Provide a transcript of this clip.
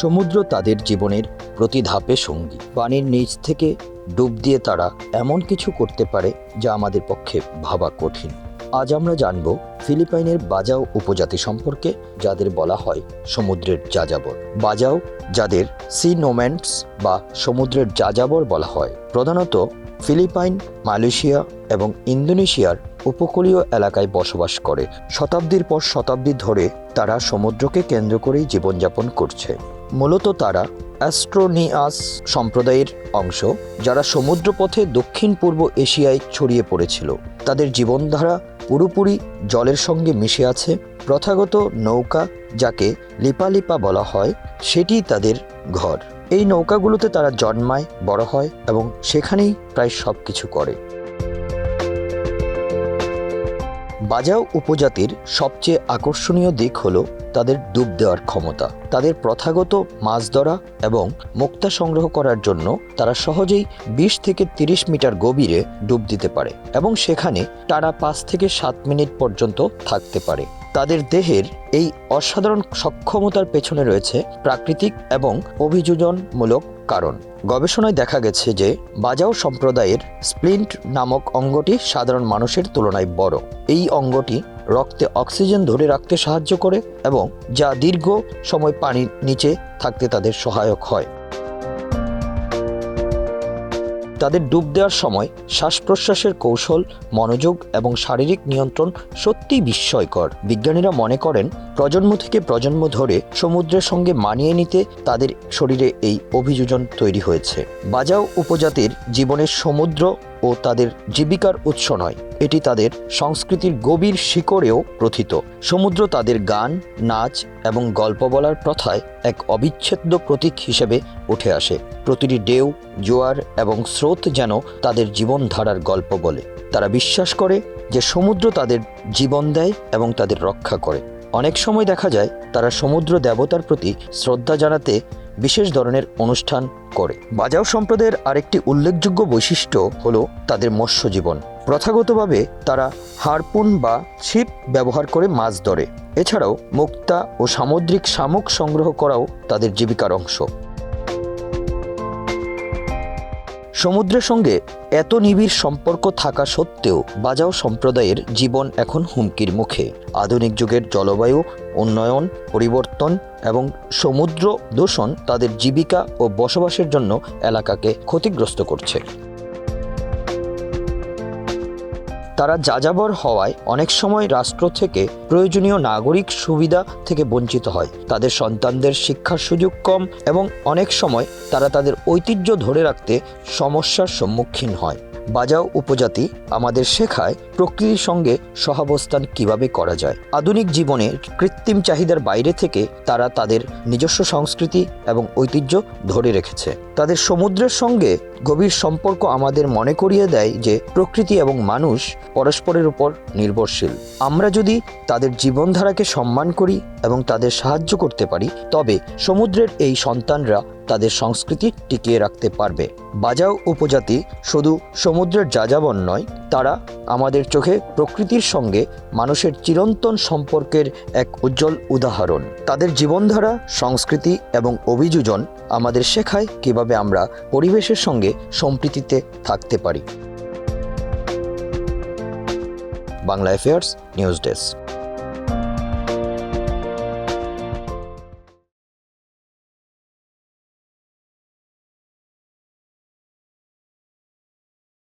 সমুদ্র তাদের জীবনের প্রতি ধাপে সঙ্গী। পানির নিচ থেকে ডুব দিয়ে তারা এমন কিছু করতে পারে যা আমাদের পক্ষে ভাবা কঠিন। আজ আমরা জানব ফিলিপাইনের বাজাও উপজাতি সম্পর্কে, যাদের বলা হয় সমুদ্রের যাযাবর। বাজাও, যাদের সি নোম্যাডস বা সমুদ্রের যাযাবর বলা হয়, প্রধানত ফিলিপাইন, মালয়েশিয়া এবং ইন্দোনেশিয়ার উপকূলীয় এলাকায় বসবাস করে। শতাব্দীর পর শতাব্দী ধরে তারা সমুদ্রকে কেন্দ্র করেই জীবনযাপন করছে। মূলত তারা অ্যাস্ট্রোনিয়াস সম্প্রদায়ের অংশ, যারা সমুদ্রপথে দক্ষিণ পূর্ব এশিয়ায় ছড়িয়ে পড়েছিল। তাদের জীবনধারা পুরোপুরি জলের সঙ্গে মিশে আছে। প্রথাগত নৌকা, যাকে লিপালিপা বলা হয়, সেটি তাদের ঘর। এই নৌকাগুলোতে তারা জন্মায়, বড় হয় এবং সেখানেই প্রায় সব কিছু করে। বাজাও উপজাতির সবচেয়ে আকর্ষণীয় দিক হল তাদের ডুব দেওয়ার ক্ষমতা। তাদের প্রথাগত মাছ ধরা এবং মুক্তা সংগ্রহ করার জন্য তারা সহজেই 20 থেকে 30 মিটার গভীরে ডুব দিতে পারে এবং সেখানে টানা 5 থেকে 7 মিনিট পর্যন্ত থাকতে পারে। তাদের দেহের এই অসাধারণ সক্ষমতার পেছনে রয়েছে প্রাকৃতিক এবং অভিযোজনমূলক কারণ। গবেষণায় দেখা গেছে যে বাজাও সম্প্রদায়ের স্প্লিন্ট নামক অঙ্গটি সাধারণ মানুষের তুলনায় বড়। এই অঙ্গটি রক্তে অক্সিজেন ধরে রাখতে সাহায্য করে এবং যা দীর্ঘ সময় পানির নিচে থাকতে তাদের সহায়ক হয়। তাদের ডুব দেওয়ার সময় শ্বাস প্রশ্বাসের কৌশল, মনোযোগ এবং শারীরিক নিয়ন্ত্রণ সত্যিই বিস্ময়কর। বিজ্ঞানীরা মনে করেন প্রজন্ম থেকে প্রজন্ম ধরে সমুদ্রের সঙ্গে মানিয়ে নিতে তাদের শরীরে এই অভিযোজন তৈরি হয়েছে। বাজাও উপজাতির জীবনের সমুদ্র ও তাদের জীবিকার উৎস নয়, এটি তাদের সংস্কৃতির গভীর শিকড়েও প্রথিত। সমুদ্র তাদের গান, নাচ এবং গল্প বলার প্রথায় এক অবিচ্ছেদ্য প্রতীক হিসেবে উঠে আসে। প্রতিটি ঢেউ, জোয়ার এবং স্রোত যেন তাদের জীবনধারার গল্প বলে। তারা বিশ্বাস করে যে সমুদ্র তাদের জীবন দেয় এবং তাদের রক্ষা করে। অনেক সময় দেখা যায় তারা সমুদ্র দেবতার প্রতি শ্রদ্ধা জানাতে বিশেষ ধরনের অনুষ্ঠান করে। বাজাও সম্প্রদায়ের আরেকটি উল্লেখযোগ্য বৈশিষ্ট্য হল তাদের মৎস্যজীবন। প্রথাগতভাবে তারা হারপুন বা ছিপ ব্যবহার করে মাছ ধরে। এছাড়াও মুক্তা ও সামুদ্রিক শামুক সংগ্রহ করাও তাদের জীবিকার অংশ। সমুদ্রের সঙ্গে এত নিবিড় সম্পর্ক থাকা সত্ত্বেও বাজাও সম্প্রদায়ের জীবন এখন হুমকির মুখে। আধুনিক যুগের জলবায়ু উন্নয়ন, পরিবর্তন এবং সমুদ্র দূষণ তাদের জীবিকা ও বসবাসের জন্য এলাকাকে ক্ষতিগ্রস্ত করছে। তারা যাযাবর হওয়ায় অনেক সময় রাষ্ট্র থেকে প্রয়োজনীয় নাগরিক সুবিধা থেকে বঞ্চিত হয়। তাদের সন্তানদের শিক্ষার সুযোগ কম এবং অনেক সময় তারা তাদের ঐতিহ্য ধরে রাখতে সমস্যার সম্মুখীন হয়। বাজাও উপজাতি আমাদের শেখায় প্রকৃতির সঙ্গে সহাবস্থান কিভাবে করা যায়। আধুনিক জীবনে কৃত্রিম চাহিদার বাইরে থেকে তারা তাদের নিজস্ব সংস্কৃতি এবং ঐতিহ্য ধরে রেখেছে। তাদের সমুদ্রের সঙ্গে গভীর সম্পর্ক আমাদের মনে করিয়ে দেয় যে প্রকৃতি এবং মানুষ পরস্পরের উপর নির্ভরশীল। আমরা যদি তাদের জীবনধারাকে সম্মান করি এবং তাদের সাহায্য করতে পারি, তবে সমুদ্রের এই সন্তানরা তাদের সংস্কৃতি টিকিয়ে রাখতে পারবে। বাজাও উপজাতি শুধু সমুদ্রের যাযাবর নয়, তারা আমাদের চোখে প্রকৃতির সঙ্গে মানুষের চিরন্তন সম্পর্কের এক উজ্জ্বল উদাহরণ। তাদের জীবনধারা, সংস্কৃতি এবং অভিযোজন আমাদের শেখায় কিভাবে আমরা পরিবেশের সঙ্গে সম্প্রীতিতে থাকতে পারি। Bangla affairs news desk.